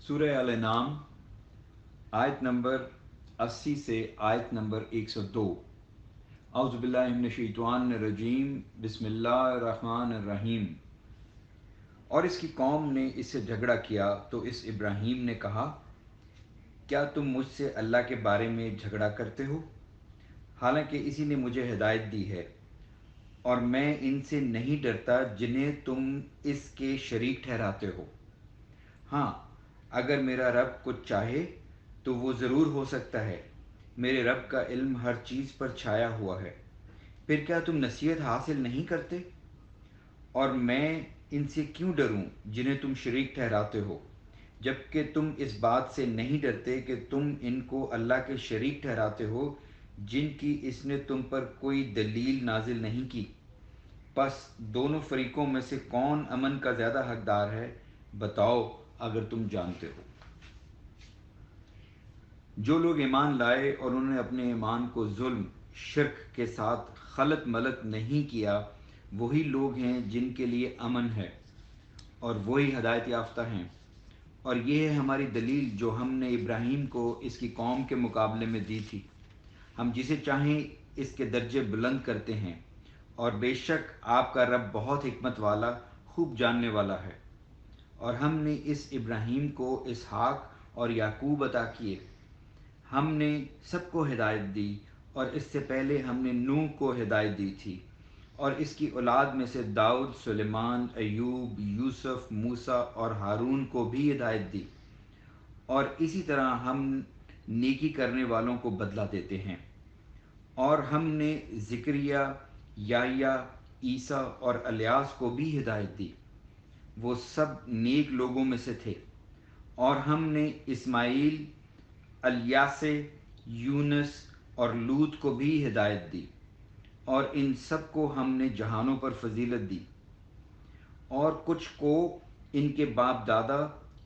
सूरह अल-अनाम आयत नंबर 80 से आयत नंबर 102। औज़ु बिल्लाहि मिनश शैतानिर रजीम, बिस्मिल्लाहिर्रहमानिर्रहीम। और इसकी कौम ने इससे झगड़ा किया तो इस इब्राहीम ने कहा, क्या तुम मुझसे अल्लाह के बारे में झगड़ा करते हो, हालांकि इसी ने मुझे हिदायत दी है, और मैं इनसे नहीं डरता जिन्हें तुम इसके शरीक ठहराते हो। हाँ, अगर मेरा रब कुछ चाहे तो वो ज़रूर हो सकता है। मेरे रब का इल्म हर चीज़ पर छाया हुआ है। फिर क्या तुम नसीहत हासिल नहीं करते? और मैं इनसे क्यों डरूं जिन्हें तुम शरीक ठहराते हो, जबकि तुम इस बात से नहीं डरते कि तुम इनको अल्लाह के शरीक ठहराते हो जिनकी इसने तुम पर कोई दलील नाजिल नहीं की। बस दोनों फरीकों में से कौन अमन का ज़्यादा हकदार है, बताओ अगर तुम जानते हो। जो लोग ईमान लाए और उन्होंने अपने ईमान को जुल्म शिर्क के साथ खलत मलत नहीं किया, वही लोग हैं जिनके लिए अमन है और वही हदायत याफ्ता हैं। और ये है हमारी दलील जो हमने इब्राहीम को इसकी कौम के मुकाबले में दी थी। हम जिसे चाहें इसके दर्जे बुलंद करते हैं, और बेशक आपका रब बहुत हिकमत वाला, खूब जानने वाला है। और हमने इस इब्राहीम को इसहाक और याकूब अता किए। हमने सबको हिदायत दी, और इससे पहले हमने नूह को हिदायत दी थी, और इसकी औलाद में से दाऊद, सुलेमान, अयूब, यूसुफ, मूसा और हारून को भी हिदायत दी। और इसी तरह हम नेकी करने वालों को बदला देते हैं। और हमने ज़िक्रिया, याह्या, ईसा और इल्यास को भी हिदायत दी। वो सब नेक लोगों में से थे। और हमने इस्माइल, अलियासे, यूनस और लूत को भी हिदायत दी, और इन सब को हमने जहानों पर फजीलत दी। और कुछ को इनके बाप दादा,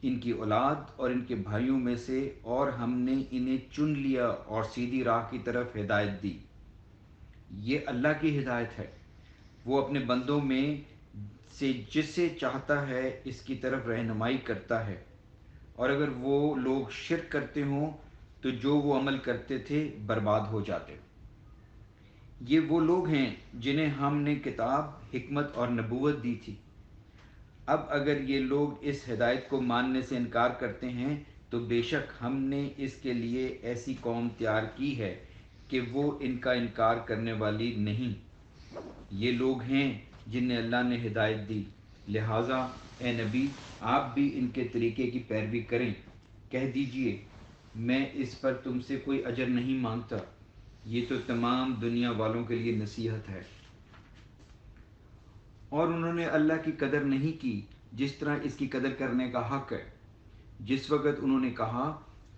इनकी औलाद और इनके भाइयों में से, और हमने इन्हें चुन लिया और सीधी राह की तरफ हिदायत दी। ये अल्लाह की हिदायत है। वो अपने बंदों में से जिसे चाहता है इसकी तरफ रहनुमाई करता है। और अगर वो लोग शिर्क करते हों तो जो वो अमल करते थे बर्बाद हो जाते। ये वो लोग हैं जिन्हें हमने किताब, हिकमत और नबूवत दी थी। अब अगर ये लोग इस हिदायत को मानने से इनकार करते हैं तो बेशक हमने इसके लिए ऐसी कौम तैयार की है कि वो इनका इनकार करने वाली नहीं। ये लोग हैं जिन्हें अल्लाह ने हिदायत दी, लिहाजा ए नबी आप भी इनके तरीके की पैरवी करें। कह दीजिए, मैं इस पर तुमसे कोई अजर नहीं मांगता, ये तो तमाम दुनिया वालों के लिए नसीहत है। और उन्होंने अल्लाह की कदर नहीं की जिस तरह इसकी कदर करने का हक है। जिस वक़्त उन्होंने कहा,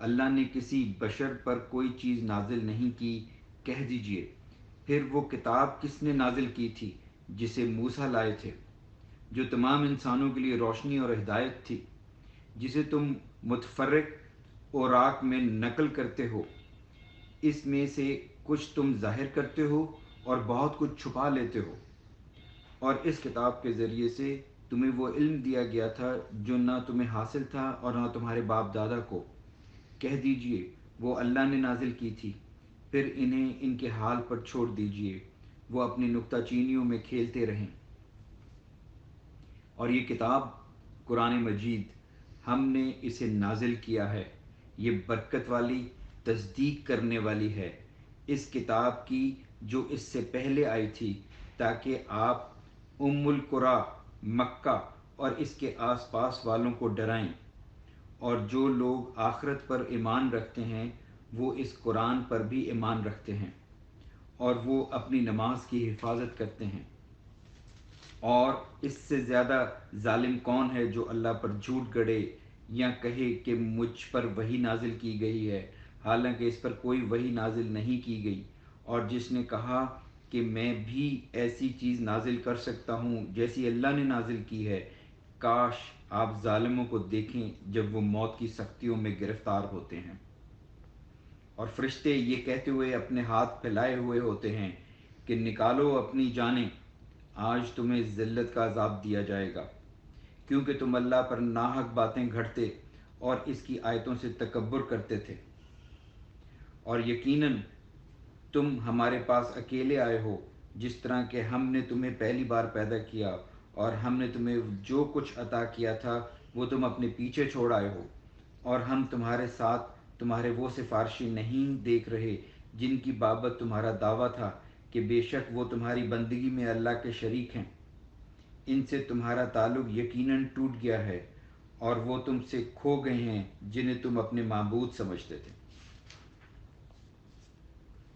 अल्लाह ने किसी बशर पर कोई चीज़ नाजिल नहीं की, कह दीजिए, फिर वो किताब किसने नाजिल की थी जिसे मूसा लाए थे, जो तमाम इंसानों के लिए रोशनी और हिदायत थी, जिसे तुम मुतफर्रिक औराक में नकल करते हो। इसमें से कुछ तुम जाहिर करते हो और बहुत कुछ छुपा लेते हो। और इस किताब के ज़रिए से तुम्हें वो इल्म दिया गया था जो ना तुम्हें हासिल था और ना तुम्हारे बाप दादा को। कह दीजिए, वो अल्लाह ने नाजिल की थी, फिर इन्हें इनके हाल पर छोड़ दीजिए, वो अपनी नुक्ताचीनियों में खेलते रहें। और ये किताब कुरान मजीद, हमने इसे नाजिल किया है, ये बरकत वाली, तस्दीक करने वाली है इस किताब की जो इससे पहले आई थी, ताकि आप उम्मुल कुरा, मक्का और इसके आसपास वालों को डराएं। और जो लोग आखिरत पर ईमान रखते हैं वो इस कुरान पर भी ईमान रखते हैं, और वो अपनी नमाज की हिफाजत करते हैं। और इससे ज़्यादा जालिम कौन है जो अल्लाह पर झूठ गढ़े या कहे कि मुझ पर वही नाजिल की गई है, हालांकि इस पर कोई वही नाजिल नहीं की गई। और जिसने कहा कि मैं भी ऐसी चीज़ नाजिल कर सकता हूँ जैसी अल्लाह ने नाजिल की है, काश आप जालिमों को देखें जब वो मौत की सख्तियों में गिरफ्तार होते हैं। और फरिश्ते ये कहते हुए अपने हाथ फैलाए हुए होते हैं कि निकालो अपनी जानें, आज तुम्हें ज़िल्लत का अज़ाब दिया जाएगा, क्योंकि तुम अल्लाह पर नाहक बातें घड़ते اور اس کی آیتوں سے تکبر کرتے تھے، اور یقیناً تم ہمارے پاس اکیلے آئے ہو، جس طرح کہ ہم نے تمہیں پہلی بار پیدا کیا، اور ہم نے تمہیں جو کچھ عطا کیا تھا وہ تم اپنے پیچھے چھوڑ آئے ہو، اور ہم تمہارے ساتھ تمہارے وہ سفارشی نہیں دیکھ رہے جن کی بابت تمہارا دعویٰ تھا کہ بے شک وہ تمہاری بندگی میں اللہ کے شریک ہیں۔ ان سے تمہارا تعلق یقیناً ٹوٹ گیا ہے، اور وہ تم سے کھو گئے ہیں جنہیں تم اپنے معبود سمجھتے تھے۔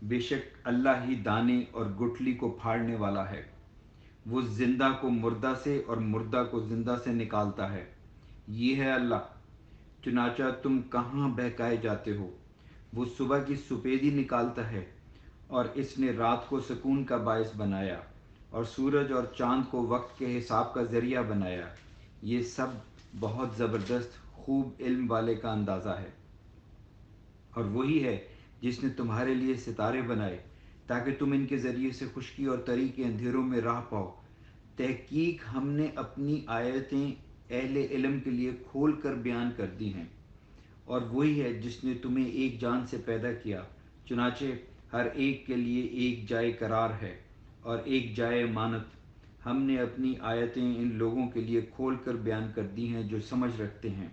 بے شک اللہ ہی دانے اور گٹھلی کو پھاڑنے والا ہے، وہ زندہ کو مردہ سے اور مردہ کو زندہ سے نکالتا ہے، یہ ہے اللہ۔ چنانچہ تم کہاں بہکائے جاتے ہو؟ وہ صبح کی سپیدی نکالتا ہے، اور اس نے رات کو سکون کا باعث بنایا، اور سورج اور چاند کو وقت کے حساب کا ذریعہ بنایا۔ یہ سب بہت زبردست خوب علم والے کا اندازہ ہے۔ اور وہی ہے جس نے تمہارے لیے ستارے بنائے تاکہ تم ان کے ذریعے سے خشکی اور تری کے اندھیروں میں راہ پاؤ۔ تحقیق ہم نے اپنی آیتیں اہل علم کے لیے کھول کر بیان کر دی ہیں۔ اور وہی ہے جس نے تمہیں ایک جان سے پیدا کیا، چنانچہ ہر ایک کے لیے ایک جائے قرار ہے اور ایک جائے امانت۔ ہم نے اپنی آیتیں ان لوگوں کے لیے کھول کر بیان کر دی ہیں جو سمجھ رکھتے ہیں۔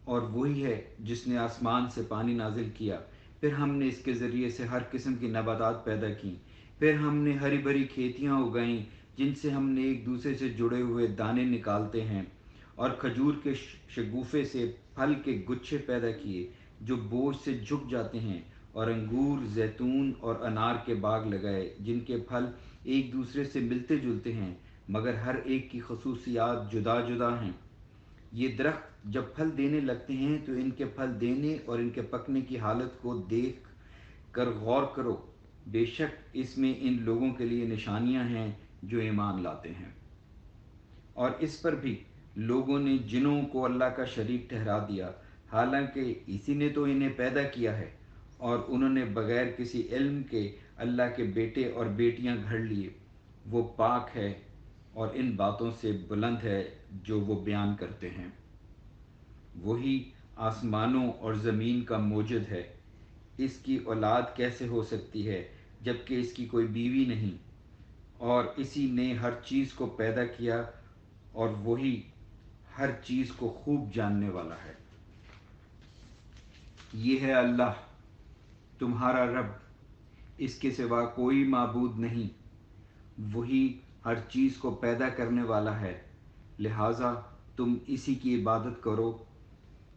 اور وہی ہے جس نے آسمان سے پانی نازل کیا، پھر ہم نے اس کے ذریعے سے ہر قسم کی نباتات پیدا کیں، پھر ہم نے ہری بھری کھیتیاں اگائیں جن سے ہم نے ایک دوسرے سے جڑے ہوئے دانے نکالتے ہیں، اور کھجور کے شگوفے سے پھل کے گچھے پیدا کیے جو بوجھ سے جھک جاتے ہیں، اور انگور، زیتون اور انار کے باغ لگائے جن کے پھل ایک دوسرے سے ملتے جلتے ہیں، مگر ہر ایک کی خصوصیات جدا جدا ہیں۔ یہ درخت جب پھل دینے لگتے ہیں تو ان کے پھل دینے اور ان کے پکنے کی حالت کو دیکھ کر غور کرو، بے شک اس میں ان لوگوں کے لیے نشانیاں ہیں جو ایمان لاتے ہیں۔ اور اس پر بھی لوگوں نے جنوں کو اللہ کا شریک ٹھہرا دیا، حالانکہ اسی نے تو انہیں پیدا کیا ہے، اور انہوں نے بغیر کسی علم کے اللہ کے بیٹے اور بیٹیاں گھڑ لیے۔ وہ پاک ہے اور ان باتوں سے بلند ہے جو وہ بیان کرتے ہیں۔ وہی آسمانوں اور زمین کا موجد ہے، اس کی اولاد کیسے ہو سکتی ہے جبکہ اس کی کوئی بیوی نہیں؟ اور اسی نے ہر چیز کو پیدا کیا، اور وہی ہر چیز کو خوب جاننے والا ہے۔ یہ ہے اللہ تمہارا رب، اس کے سوا کوئی معبود نہیں، وہی ہر چیز کو پیدا کرنے والا ہے، لہٰذا تم اسی کی عبادت کرو،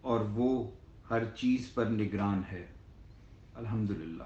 اور وہ ہر چیز پر نگران ہے۔ الحمدللہ۔